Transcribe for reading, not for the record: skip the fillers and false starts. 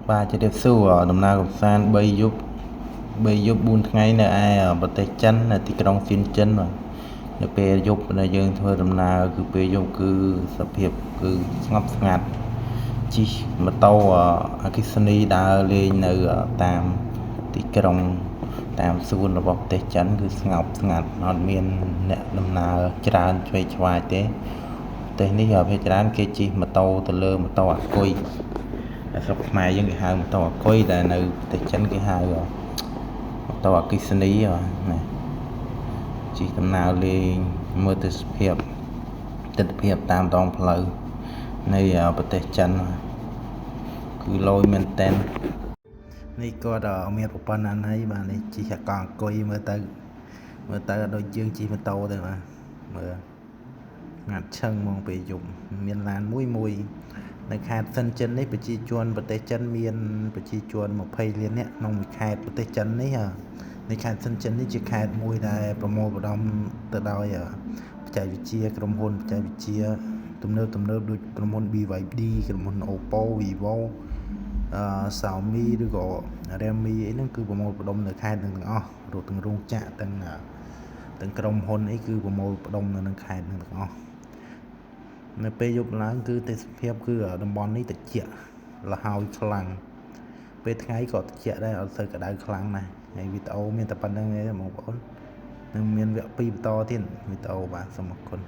បាទជម្រាបសួរដំណើរកំសាន្ត3យប់4ថ្ងៃនៅឯប្រទេសចិននៅទីក្រុងសៀនចិនបាទនៅពេលយប់ដែលយើងធ្វើដំណើរគឺពេលយប់គឺសភាពគឺស្ងប់ស្ងាត់ជិះម៉ូតូអគ្គិសនីដើរលេងនៅតាមទីក្រុងតាមសួនរបស់ប្រទេសចិនគឺស្ងប់ស្ងាត់អត់មានអ្នកដំណើរច្រើនឆ្វេងឆ្វាយទេប្រទេសនេះភាគច្រើនគេជិះម៉ូតូទៅលើម៉ូតូអាគុយតែស្រុកខ្មែរយើងគេហៅម៉ូតូអាគុយតែនៅប្រទេសចិនគេហៅម៉ូតូអគ្គិសនីណាជិះដំណើរលេងមើលទស្សនភាពទិដ្ឋភាពតាមដងផ្លូវនៃប្រទេសចិនគឺលយមែនតែននេះគាត់មានប្រព័ន្ធណាស់ហើយបាទនេះជិះកង់អង្គុយមើលទៅដូចយើងជិះម៉ូតូទៅបាទមើលងាត់ឈឹងហ្មងពេលយប់មានឡានមួយនៅខេត្តសិនចិននេះប្រជាជនប្រទេសចិនមានប្រជាជន20លាននាក់ក្នុងមួយខេត្តប្រទេសចិននេះในខេត្តសិនចិននេះជាខេត្តមួយដែលប្រមូលផ្ដុំទៅដោយបច្ចេកវិទ្យាក្រុមហ៊ុនបច្ចេកវិទ្យាទំនើបដូចក្រុមហ៊ុន BYD ក្រុមហ៊ុន Oppo Vivo Xiaomi ឬក៏ Realme អីហ្នឹងគឺប្រមូលផ្ដុំនៅខេត្តហ្នឹងទាំងអស់រួមទាំងរោងចក្រទាំងក្រុមហ៊ុនអីគឺប្រមូលផ្ដុំនៅក្នុងខេត្តហ្នឹងទាំងអស់នៅពេលយប់ឡើងគឺទេសភាពគឺតំបន់នេះត្រជាក់លហើយខ្លាំងពេលថ្ងៃក៏ត្រជាក់ដែរអត់សូវក្តៅខ្លាំងណាស់ហើយវីដេអូមានតែប៉ុណ្្នឹងទេបងប្អូននឹងមានវគ្គ2បន្តទៀតវីដេអូបាទសូមអរគុណ